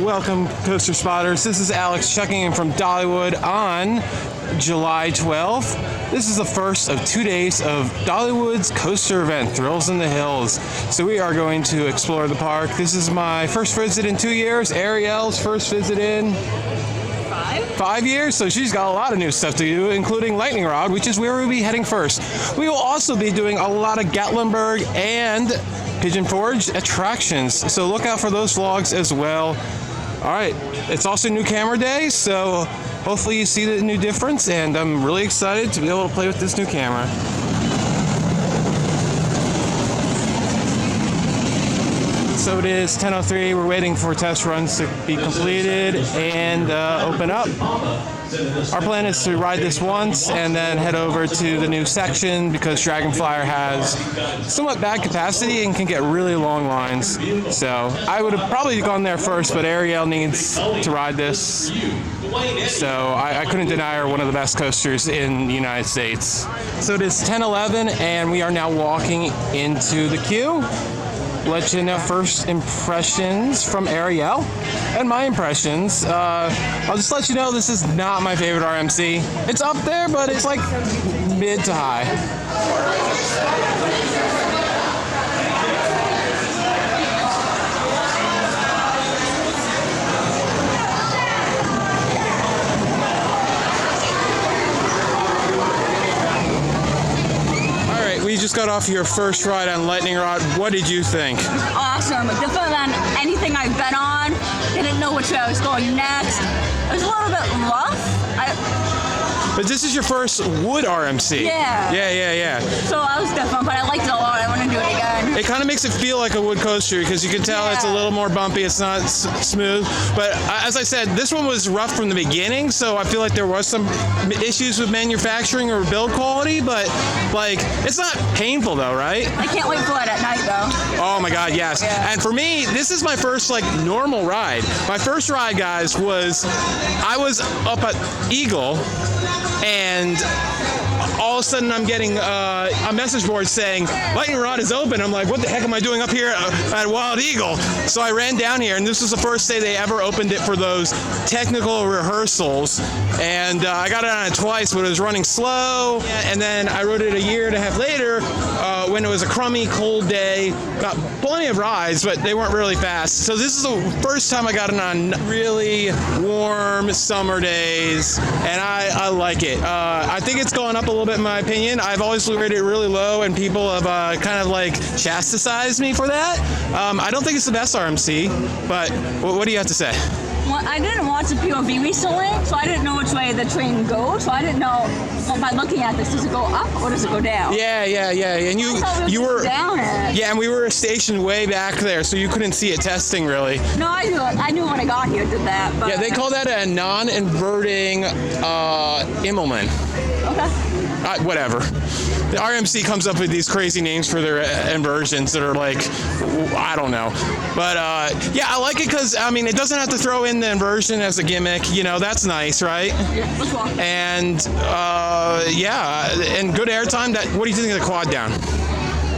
welcome coaster spotters. This is Alex checking in from Dollywood on July 12th. This is the first of 2 days of Dollywood's coaster event, Thrills in the Hills. So we are going to explore the park. This is my first visit in 2 years. Ariel's first visit in 5 years, so she's got a lot of new stuff to do, including Lightning Rod, which is where we'll be heading first. We will also be doing a lot of Gatlinburg and Pigeon Forge attractions, so look out for those vlogs as well. All right, it's also new camera day, so hopefully you see the new difference, and I'm really excited to be able to play with this new camera. So it is 10:03. We're waiting for test runs to be completed and open up. Our plan is to ride this once and then head over to the new section because Dragonflyer has somewhat bad capacity and can get really long lines. So I would have probably gone there first, but Ariel needs to ride this. So I couldn't deny her one of the best coasters in the United States. So it is 10:11 and we are now walking into the queue. Let you know first impressions from Ariel and my impressions. I'll just let you know this is not my favorite RMC. It's up there, but it's like mid to high. We just got off your first ride on Lightning Rod. What did you think? Awesome. Different than anything I've been on. Didn't know which way I was going next. It was a little bit rough. But this is your first wood RMC. Yeah. Yeah. So I was different, but I liked it a lot. I want to do it again. It kind of makes it feel like a wood coaster because you can tell it's a little more bumpy. It's not smooth. But as I said, this one was rough from the beginning, so I feel like there was some issues with manufacturing or build quality, but like it's not painful though, right? I can't wait for it at night though. Oh my God, yes. Yeah. And for me, this is my first like normal ride. My first ride, guys, I was up at Eagle, and all of a sudden I'm getting a message board saying Lightning Rod is open. I'm like, what the heck am I doing up here at Wild Eagle? So I ran down here, and this was the first day they ever opened it for those technical rehearsals. And I got it on it twice, but it was running slow. And then I rode it a year and a half later when it was a crummy, cold day. Got plenty of rides, but they weren't really fast. So this is the first time I got it on really warm summer days, and I like it. I think it's going up a little bit in my opinion. I've always rated it really low, and people have kind of like chastised me for that. I don't think it's the best RMC, but what do you have to say? Well, I didn't watch the POV recently, so I didn't know which way the train goes. So I didn't know, by looking at this, does it go up or does it go down? Yeah. And you were down it. Yeah, and we were stationed way back there, so you couldn't see it testing really. No, I knew when I got here, did that. But yeah, they call that a non-inverting Immelman. Okay. Whatever. The RMC comes up with these crazy names for their inversions that are like, I don't know. But yeah, I like it because, I mean, it doesn't have to throw in the inversion as a gimmick. You know, that's nice, right? Yeah, let's walk. And yeah, and good airtime. What do you think of the quad down?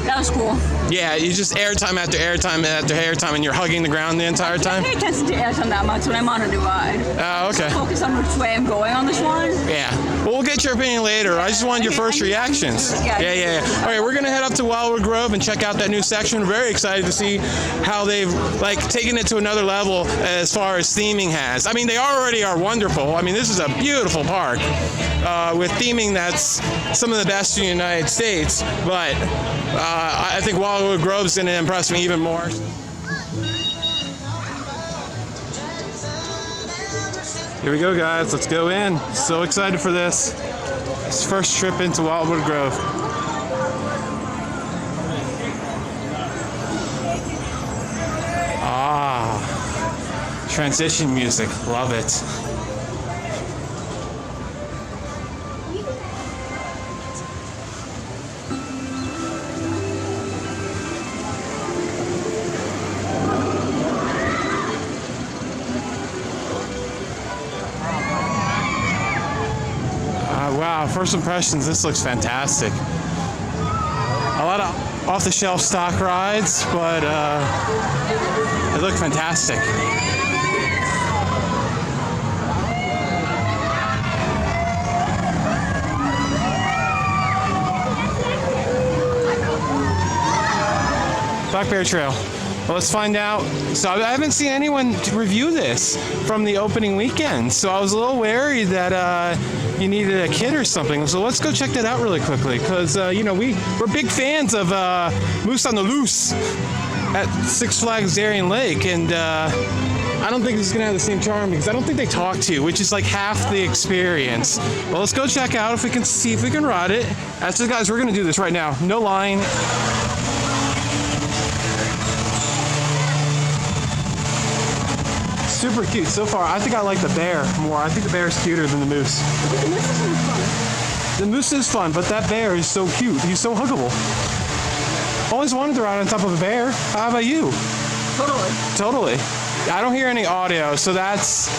That was cool. Yeah, you just airtime after airtime after airtime, and you're hugging the ground the entire time? I don't pay attention to airtime that much when I'm on a new ride. Oh, okay. Just focus on which way I'm going on this one. Yeah. Well, we'll get your opinion later. I just wanted your first reactions. Yeah. All right, we're going to head up to Wildwood Grove and check out that new section. Very excited to see how they've like taken it to another level as far as theming has. I mean, they already are wonderful. I mean, this is a beautiful park with theming that's some of the best in the United States, but I think Wildwood Grove is going to impress me even more. Here we go, guys. Let's go in. So excited for this. This first trip into Wildwood Grove. Transition music. Love it. Wow, first impressions, this looks fantastic. A lot of off-the-shelf stock rides, but it looked fantastic. Black Bear Trail. Well, let's find out. So I haven't seen anyone review this from the opening weekend, so I was a little wary that you needed a kit or something. So let's go check that out really quickly, because you know, we're big fans of Moose on the Loose at Six Flags Darien Lake, and I don't think this is gonna have the same charm because I don't think they talk to you, which is like half the experience. Well, let's go check out if we can see if we can ride it. Actually, guys, we're gonna do this right now. No line. Super cute so far. I think I like the bear more. I think the bear is cuter than the moose. The moose is fun. The moose is fun, but that bear is so cute. He's so huggable. Always wanted to ride on top of a bear. How about you? Totally. I don't hear any audio, so that's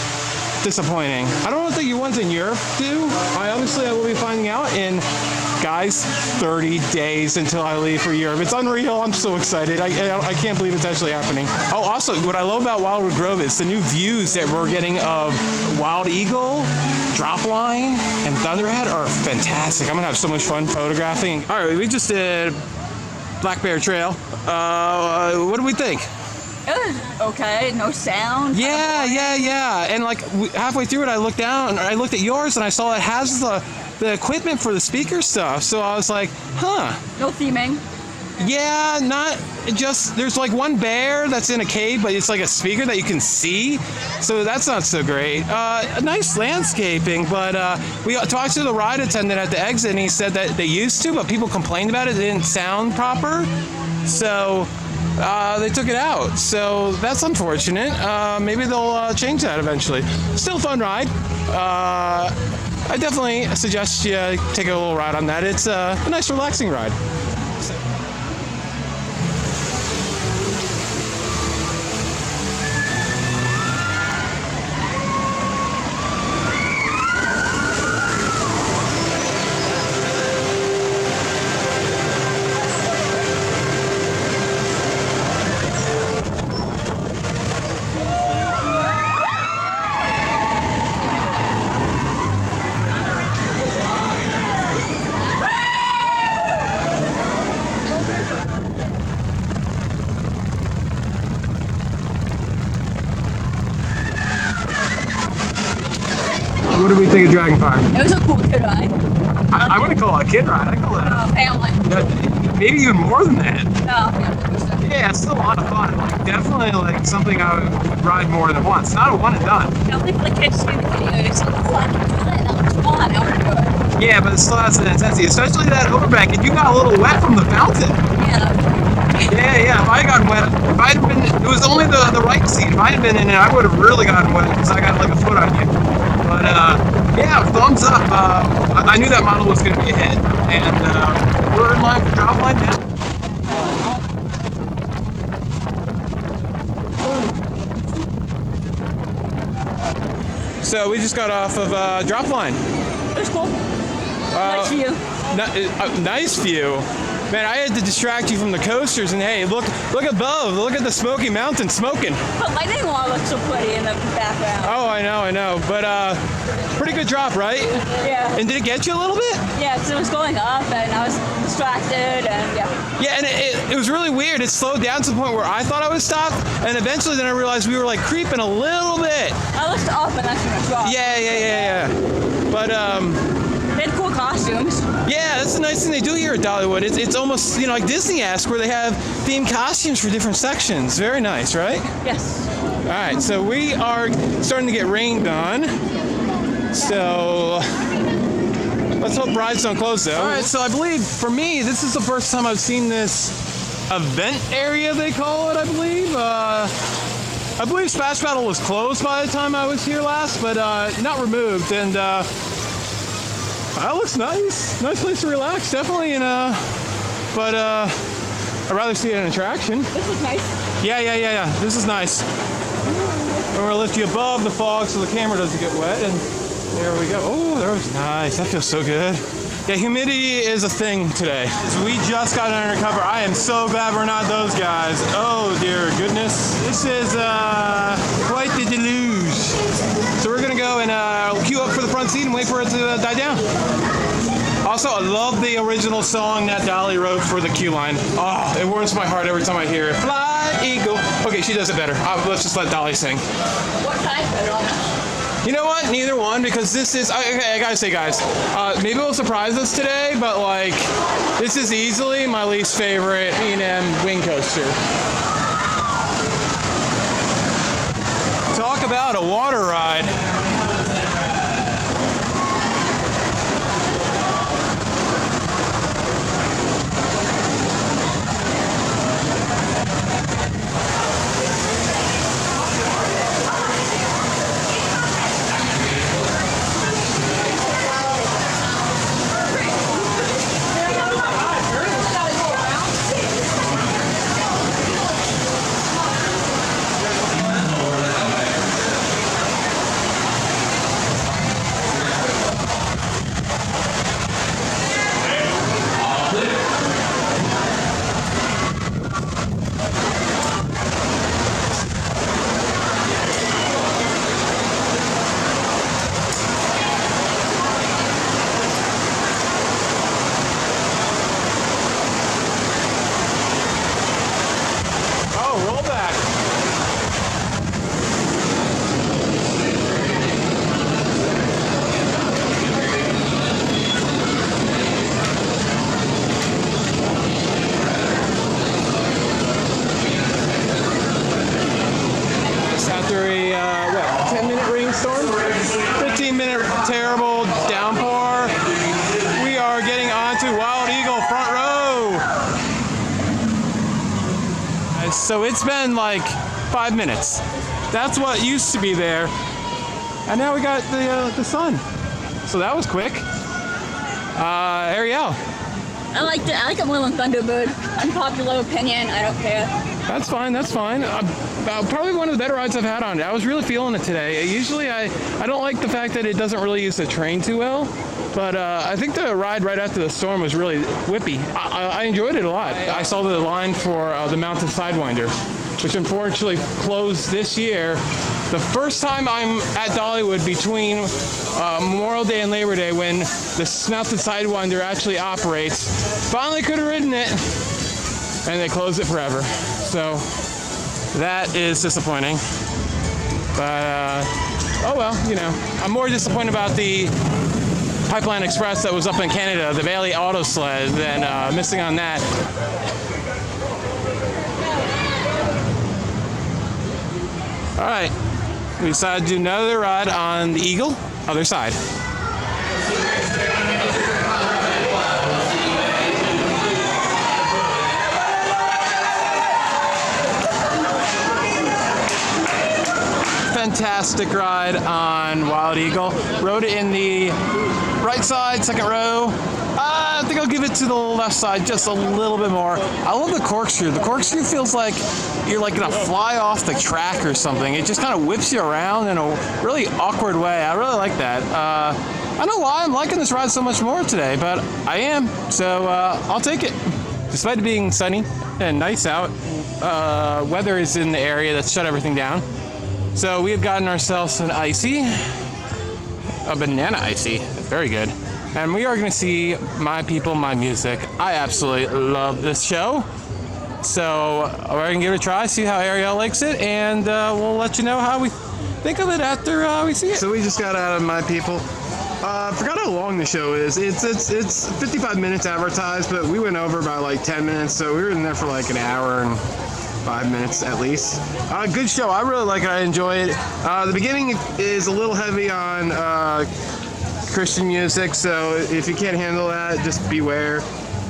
disappointing. I don't know what the ones in Europe do. I will be finding out in, guys, 30 days until I leave for Europe. It's unreal. I'm so excited. I can't believe it's actually happening. Oh, also, what I love about Wildwood Grove is the new views that we're getting of Wild Eagle, Dropline, and Thunderhead are fantastic. I'm gonna have so much fun photographing. All right, we just did Black Bear Trail. What do we think? It was okay, no sound. Yeah. And like halfway through it, I looked down and I looked at yours and I saw it has the equipment for the speaker stuff. So I was like, huh. No theming. Yeah, not just, there's like one bear that's in a cave, but it's like a speaker that you can see. So that's not so great. Nice landscaping, but we talked to the ride attendant at the exit and he said that they used to, but people complained about it. It didn't sound proper. So they took it out. So that's unfortunate. Maybe they'll change that eventually. Still a fun ride. I definitely suggest you take a little ride on that. It's a nice relaxing ride. What do we think of Dragonfire? It was a cool kid ride. I wouldn't call it a kid ride. I call it Family. maybe even more than that. No, Yeah, it's still a lot of fun. Like, definitely like something I would ride more than once. Not a one and done. I think the kids see the videos and oh, I can do it. That looks fun. I want to do it. Yeah, but it still has an intensity, especially that overbank. And you got a little wet from the fountain. Yeah, that was Yeah. If I got wet, if I'd been, it was only the right seat. If I had been in it, I would have really gotten wet because I got like a foot on you. But yeah, thumbs up. I knew that model was going to be a hit, and we're in line for drop line now. So we just got off of drop line. It was cool. Nice view. Nice view. Man, I had to distract you from the coasters, and hey, look above. Look at the Smoky Mountain smoking. But lightning wall looks so pretty in the background. Oh, I know. But pretty good drop, right? Yeah. And did it get you a little bit? Yeah, because it was going up, and I was distracted, and yeah. Yeah, and it was really weird. It slowed down to the point where I thought I would stop, and eventually then I realized we were like creeping a little bit. I looked up, and that's when I dropped. Yeah. But they had cool costumes. yeah, that's the nice thing they do here at Dollywood. It's almost, like Disney-esque where they have themed costumes for different sections. Very nice, right? Yes. All right, so we are starting to get rained on. So let's hope rides don't close though. All right, so I believe for me, this is the first time I've seen this event area, they call it, I believe. I believe Splash Battle was closed by the time I was here last, but not removed. And that looks nice. Nice place to relax, definitely. But I'd rather see an attraction. This is nice. Yeah. This is nice. We're gonna lift you above the fog so the camera doesn't get wet, and there we go. Oh, that was nice. That feels so good. Yeah, humidity is a thing today. We just got under cover. I am so glad we're not those guys. Oh dear goodness. This is quite the deluge. So we're gonna go and queue up for the front seat and wait for it to die down. Also, I love the original song that Dolly wrote for the Q line. Oh, it warms my heart every time I hear it. Fly, eagle. Okay, she does it better. Let's just let Dolly sing. What type? I don't know. You know what? Neither one, because this is, okay, I gotta say, guys, maybe it'll surprise us today, but like, this is easily my least favorite E&M wing coaster. Talk about a water ride. After a, 10-minute rainstorm? 15-minute terrible downpour. We are getting onto Wild Eagle front row. So it's been like 5 minutes. That's what used to be there. And now we got the sun. So that was quick. Ariel. I liked it. I like it more than Thunderbird. Unpopular opinion. I don't care. That's fine. That's fine. Probably one of the better rides I've had on it. I was really feeling it today. Usually, I don't like the fact that it doesn't really use the train too well, but I think the ride right after the storm was really whippy. I enjoyed it a lot. I saw the line for the Mountain Sidewinder, which unfortunately closed this year. The first time I'm at Dollywood between Memorial Day and Labor Day, when the Mountain Sidewinder actually operates. Finally could have ridden it, and they closed it forever. So that is disappointing. But, oh well, you know. I'm more disappointed about the Pipeline Express that was up in Canada, the Bailey Auto Sled, than missing on that. All right, we decided to do another ride on the Eagle, other side. Fantastic ride on Wild Eagle. Rode it in the right side, second row. I think I'll give it to the left side just a little bit more. I love the corkscrew. The corkscrew feels like you're like gonna fly off the track or something. It just kind of whips you around in a really awkward way. I really like that. I don't know why I'm liking this ride so much more today, but I am. So I'll take it. Despite it being sunny and nice out, weather is in the area that's shut everything down. So we have gotten ourselves an icy, a banana icy. Very good. And we are going to see My People, My Music. I absolutely love this show. So we're going to give it a try, see how Ariel likes it, and we'll let you know how we think of it after we see it. So we just got out of My People. I forgot how long the show is. It's 55 minutes advertised, but we went over by like 10 minutes, so we were in there for like an hour and 5 minutes at least. Good show. I really like it. I enjoy it. The beginning is a little heavy on Christian music, so if you can't handle that, just beware.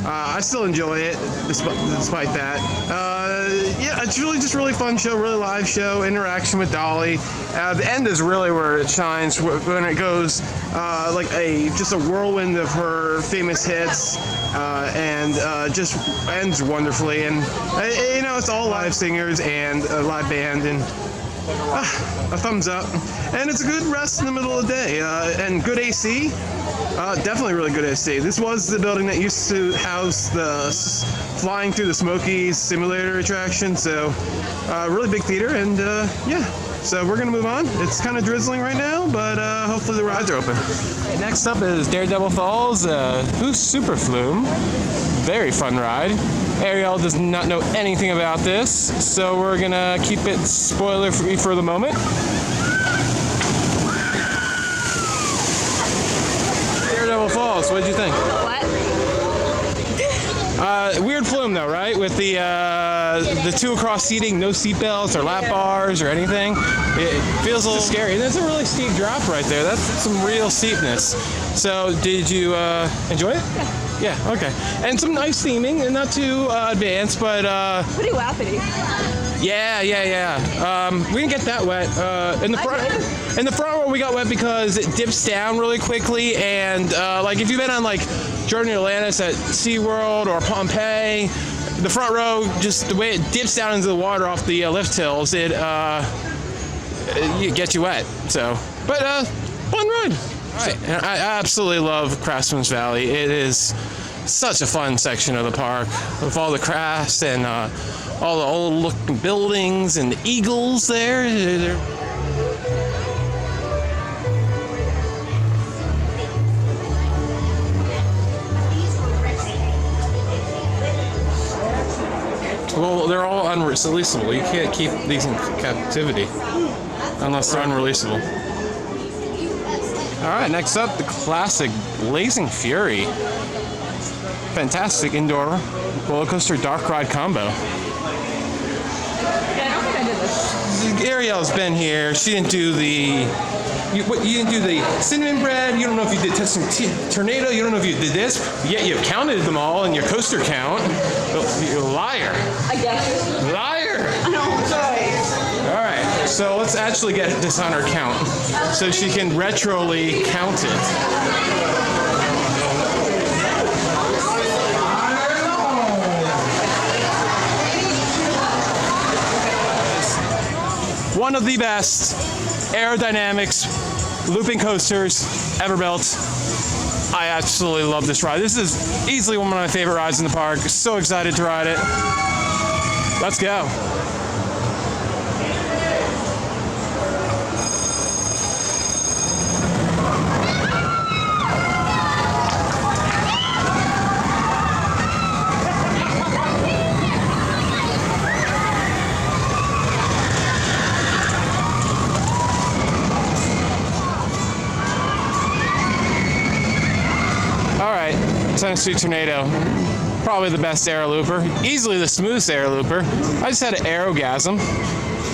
I still enjoy it despite that. Yeah, it's really just really fun show, really live show, interaction with Dolly. The end is really where it shines when it goes like just a whirlwind of her famous hits, and just ends wonderfully. And you know, it's all live singers and a live band, and a thumbs up. And it's a good rest in the middle of the day, and good AC. Definitely really good AC. This was the building that used to house the Flying Through the Smokies simulator attraction, so really big theater, and yeah. So we're gonna move on. It's kind of drizzling right now, but hopefully the rides are open. Next up is Daredevil Falls, who's Super Flume. Very fun ride. Ariel does not know anything about this, so we're gonna keep it spoiler free for the moment. Daredevil Falls, what did you think? What? Weird Flume though, right? With the two across seating, no seatbelts or lap bars or anything. It feels a little scary. And there's a really steep drop right there. That's some real steepness. So did you enjoy it? Yeah, okay. And some nice theming, and not too advanced, but Pretty wappity. yeah. We didn't get that wet. In the front row we got wet because it dips down really quickly, and like if you've been on like Jordan Atlantis at SeaWorld or Pompeii, the front row, just the way it dips down into the water off the lift hills, it gets you wet. So, but fun ride. All right, and I absolutely love Craftsman's Valley. It is such a fun section of the park with all the crafts and all the old looking buildings and the eagles there. Well, they're all unreleasable. You can't keep these in captivity unless they're unreleasable. All right, next up, the classic Blazing Fury. Fantastic indoor roller coaster dark ride combo. Yeah, I don't think I did this. Ariel's been here. She didn't do the. You didn't do the cinnamon bread. You don't know if you did Testing Tornado. You don't know if you did this. Yet you've counted them all in your coaster count. You're a liar. I guess. Liar. No, sorry. All right, so let's actually get this on her count so she can retroly count it. One of the best aerodynamics looping coasters ever built. I absolutely love this ride. This is easily one of my favorite rides in the park. So excited to ride it. Let's go. Tennessee Tornado, probably the best aero looper, easily the smoothest aero looper. I just had an aerogasm.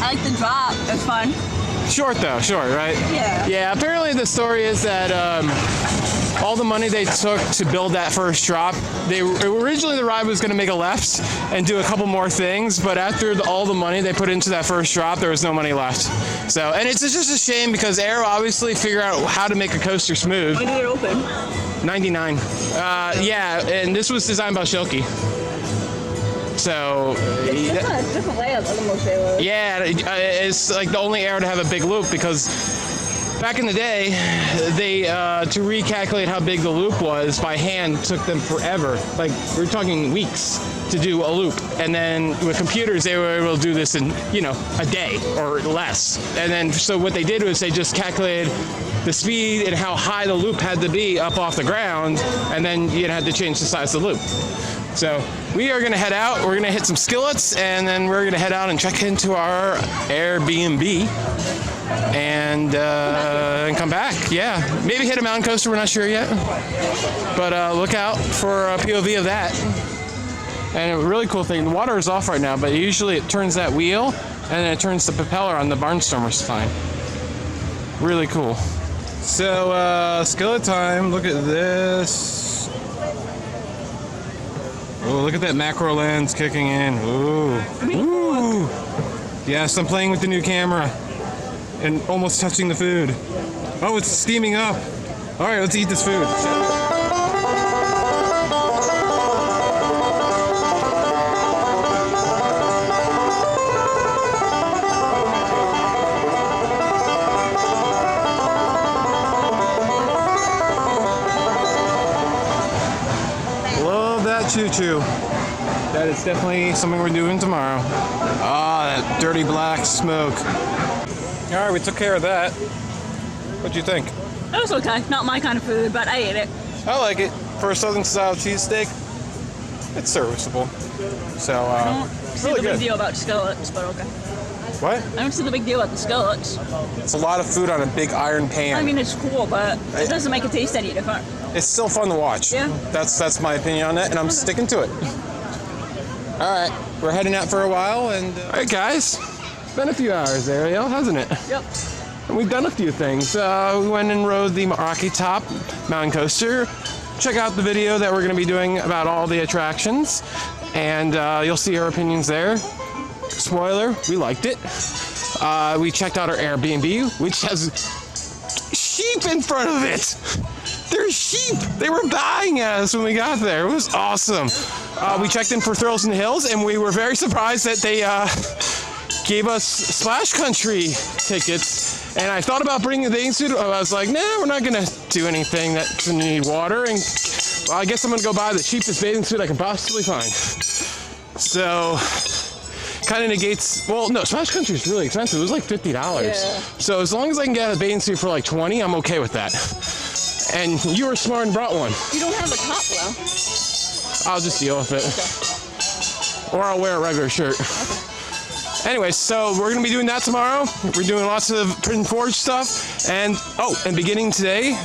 I like the drop. It's fun. Short though, short, right? Yeah. Yeah, apparently the story is that all the money they took to build that first drop, originally the ride was going to make a left and do a couple more things, but after all the money they put into that first drop, there was no money left. So, and it's just a shame because Aero obviously figured out how to make a coaster smooth. When did it open? 99. Yeah, and this was designed by Schilke. So It's different layout than the most Aero. yeah, it's like the only Aero to have a big loop because back in the day, they to recalculate how big the loop was by hand took them forever. Like we're talking weeks to do a loop, and then with computers they were able to do this in a day or less. And then so what they did was they just calculated the speed and how high the loop had to be up off the ground, and then you had to change the size of the loop. So we are gonna head out, we're gonna hit some skillets, and then we're gonna head out and check into our Airbnb and come back. Yeah, maybe hit a mountain coaster, we're not sure yet. But look out for a POV of that. And a really cool thing, the water is off right now, but usually it turns that wheel, and then it turns the propeller on the Barnstormer's fine. Really cool. So, skillet time, look at this. Oh, look at that macro lens kicking in. Ooh. Ooh. Yes, I'm playing with the new camera and almost touching the food. Oh, it's steaming up. All right, let's eat this food. Choo-choo. That is definitely something we're doing tomorrow. Ah, that dirty black smoke. All right, we took care of that. What'd you think? It was okay. Not my kind of food, but I ate it. I like it. For a southern style cheesesteak, it's serviceable. So, I don't see really the big good. deal about skillets, but okay. What? I don't see the big deal about the skillets. It's a lot of food on a big iron pan. I mean, it's cool, but it doesn't make it taste any different. It's still fun to watch. Yeah. That's my opinion on it, and I'm sticking to it. All right, we're heading out for a while, and all right, guys. It's been a few hours, Ariel, hasn't it? Yep. And we've done a few things. We went and rode the Rocky Top Mountain Coaster. Check out the video that we're going to be doing about all the attractions, and you'll see our opinions there. Spoiler, we liked it. We checked out our Airbnb, which has sheep in front of it. There's sheep. They were dying at us when we got there. It was awesome. We checked in for Thrills in the Hills, and we were very surprised that they gave us Splash Country tickets. And I thought about bringing the bathing suit. I was like, nah, we're not going to do anything that's going to need water. And well, I guess I'm going to go buy the cheapest bathing suit I can possibly find. So, kind of negates, well, no, Splash Country is really expensive. It was like $50. Yeah. So as long as I can get a bathing suit for like $20, I'm okay with that. And you were smart and brought one. You don't have a top, though. I'll just deal with it. Okay. Or I'll wear a regular shirt. Okay. Anyway, so we're going to be doing that tomorrow. We're doing lots of Print and Forge stuff. And, and beginning today,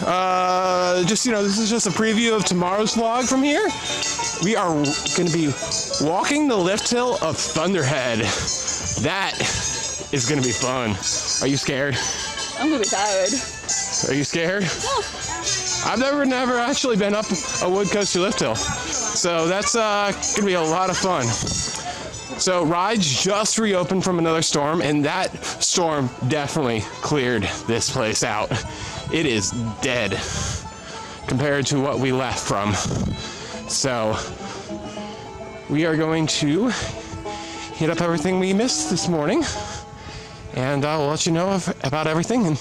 this is just a preview of tomorrow's vlog from here. We are going to be walking the lift hill of Thunderhead. That is going to be fun. Are you scared? I'm going to be tired. Are you scared? No. I've never actually been up a wood coaster lift hill. So that's going to be a lot of fun. So rides just reopened from another storm, and that storm definitely cleared this place out. It is dead compared to what we left from. So we are going to hit up everything we missed this morning, and I'll let you know about everything. And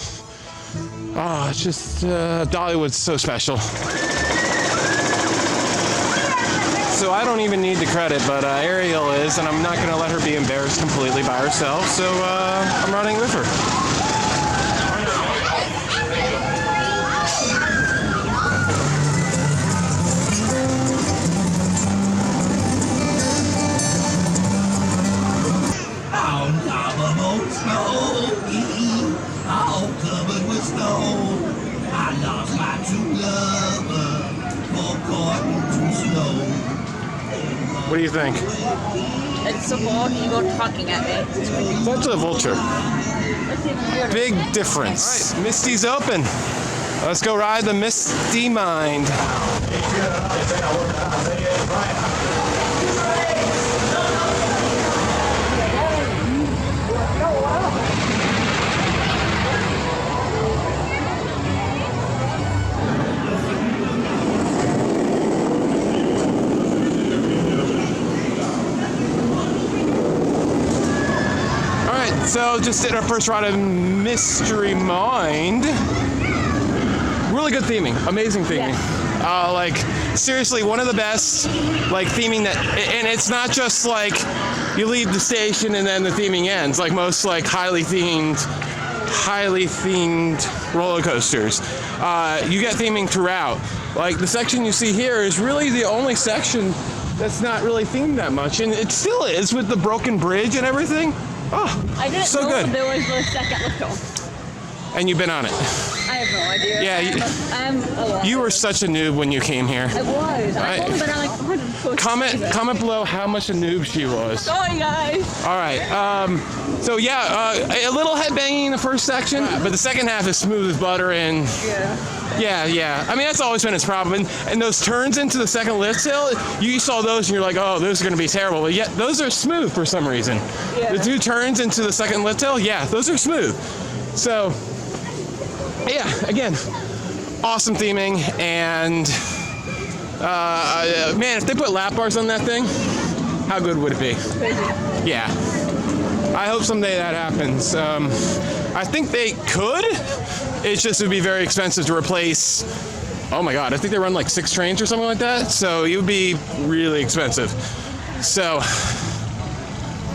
it's just Dollywood's so special. So I don't even need the credit, but Ariel is, and I'm not going to let her be embarrassed completely by herself, so I'm running with her. On top of old Snowy, all covered with snow, I lost my true lover, for according to snow. What do you think? It's a bald eagle talking at me. That's a vulture. Big difference. All right, Misty's open. Let's go ride the Misty Mind. So just did our first ride of Mystery Mind. Really good theming, amazing theming. Yeah. Seriously, one of the best theming that, and it's not just like you leave the station and then the theming ends, like most highly themed roller coasters. You get theming throughout. Like the section you see here is really the only section that's not really themed that much, and it still is with the broken bridge and everything. Oh, I didn't so know good. there was the second lift hill. And you've been on it. I have no idea. Yeah, I'm a lot. you were such a noob when you came here. I was. I've only been on like 100 coasters. Comment below how much a noob she was. Sorry, guys. All right. So yeah, a little headbanging in the first section, but the second half is smooth as butter and. Yeah. I mean, that's always been its problem. And those turns into the second lift hill, you saw those and you're like, oh, those are going to be terrible. But yet, those are smooth for some reason. Yeah. The two turns into the second lift hill, yeah, those are smooth. So, yeah, again, awesome theming. And, man, if they put lap bars on that thing, how good would it be? Crazy. Yeah. I hope someday that happens. I think they could. It just would be very expensive to replace. Oh my God, I think they run like 6 trains or something like that. So it would be really expensive. So,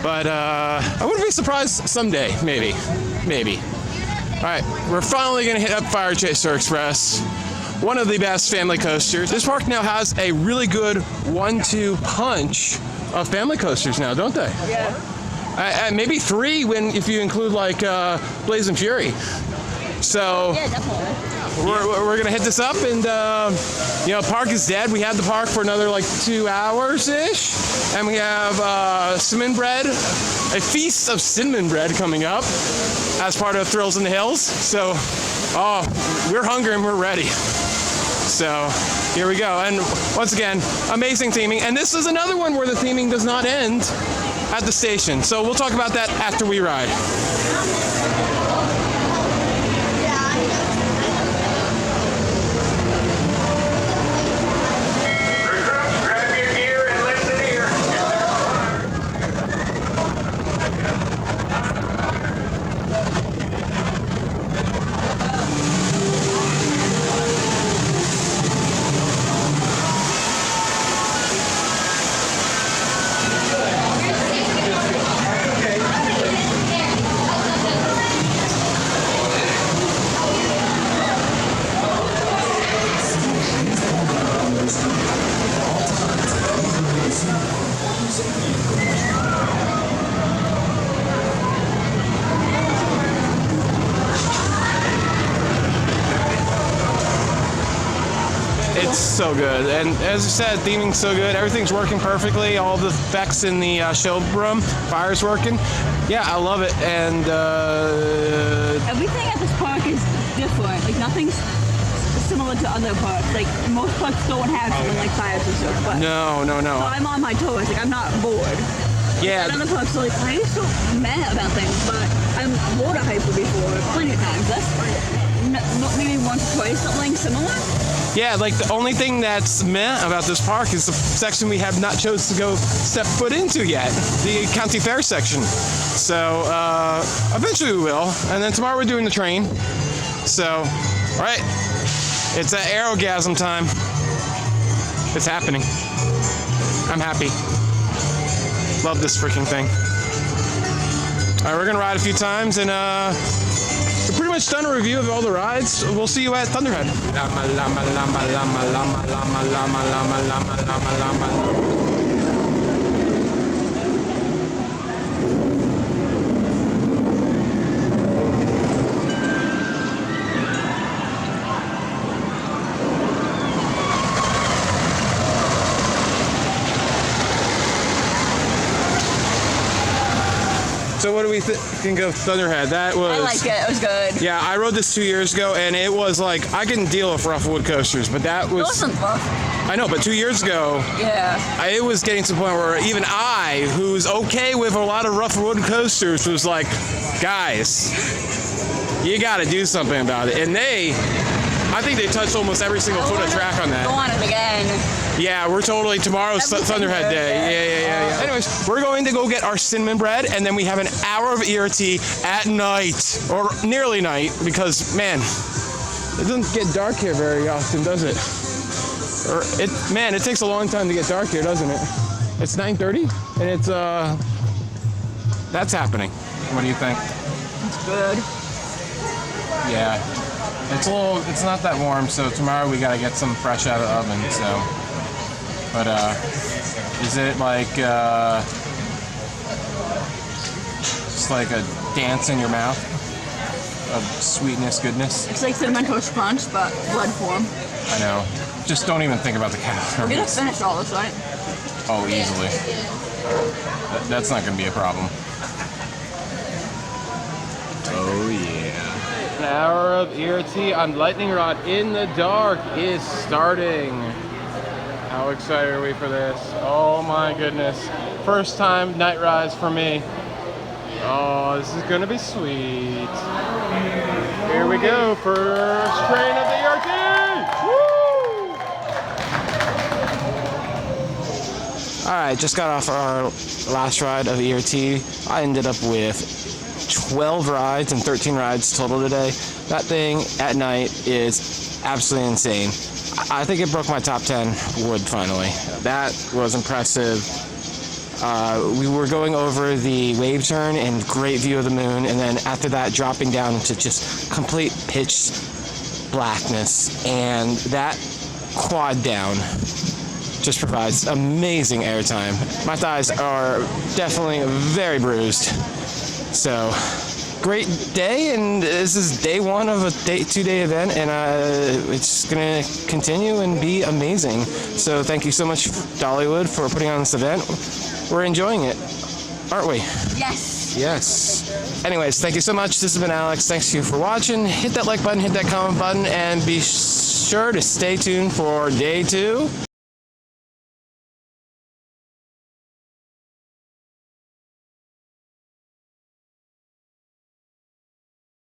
but I wouldn't be surprised someday, maybe. Alright, we're finally gonna hit up Fire Chaser Express. One of the best family coasters. This park now has a really good 1-2 punch of family coasters now, don't they? Yeah. Maybe 3 if you include like Blazing Fury. So Yeah, definitely. we're gonna hit this up, and park is dead. We have the park for another like 2 hours ish, and we have cinnamon bread, a feast of cinnamon bread coming up as part of Thrills in the Hills. So, we're hungry and we're ready. So here we go, and once again, amazing theming. And this is another one where the theming does not end at the station. So we'll talk about that after we ride. It's so good, and as I said, theming's so good. Everything's working perfectly. All the effects in the showroom, fire's working. Yeah, I love it, and everything at this park is different. Like nothing's similar to other parks. Like most parks don't have something like fires and stuff. But no. So I'm on my toes. Like I'm not bored. Yeah. Like, other parks are like, why are you so mad about things? But I'm water hyper before plenty of times. That's maybe once or twice something similar. Yeah, like the only thing that's meh about this park is the section we have not chose to go step foot into yet, the county fair section. So eventually we will, and then tomorrow we're doing the train. So, all right, it's aerogasm time. It's happening. I'm happy. Love this freaking thing. All right, we're gonna ride a few times, and we're pretty much done a review of all the rides. We'll see you at Thunderhead. Llama, llama, llama, llama, llama, llama, llama, llama, llama, llama, llama. So what do we think of Thunderhead? That was... I like it. It was good. Yeah, I rode this 2 years ago, and it was like, I can deal with rough wood coasters, but that was... It wasn't rough. I know, but 2 years ago, Yeah. it was getting to the point where even I, who's okay with a lot of rough wood coasters, was like, guys, you gotta do something about it. And I think they touched almost every single foot of track on that. Go on it again. Yeah, we're totally, tomorrow's Thunderhead Day. Yeah. Anyways, we're going to go get our cinnamon bread, and then we have an hour of ERT at night, or nearly night, because, man, it doesn't get dark here very often, does it? Man, it takes a long time to get dark here, doesn't it? It's 9:30, and it's, that's happening. What do you think? It's good. Yeah. It's not that warm, so tomorrow we gotta get some fresh out of the oven, so. But, is it like, just like a dance in your mouth of sweetness, goodness? It's like Cinnamon Toast Crunch, but blood form. I know. Just don't even think about the We're gonna calories. finish all this, right? Oh, easily. That's not gonna be a problem. Oh, yeah. An hour of ERT on Lightning Rod in the Dark is starting. How excited are we for this? Oh my goodness. First time night rides for me. Oh, this is gonna be sweet. Here we go, first train of the ERT! Woo! Alright, just got off our last ride of ERT. I ended up with 12 rides and 13 rides total today. That thing at night is absolutely insane. I think it broke my top 10 wood finally. That was impressive. We were going over the wave turn and great view of the moon, and then after that dropping down into just complete pitch blackness, and that quad down just provides amazing airtime. My thighs are definitely very bruised. So great day, and this is day one of a 2-day event, and it's gonna continue and be amazing. So thank you so much, Dollywood, for putting on this event. We're enjoying it, aren't we? Yes. Yes. Anyways, thank you so much. This has been Alex. Thanks you for watching. Hit that like button, hit that comment button, and be sure to stay tuned for day 2.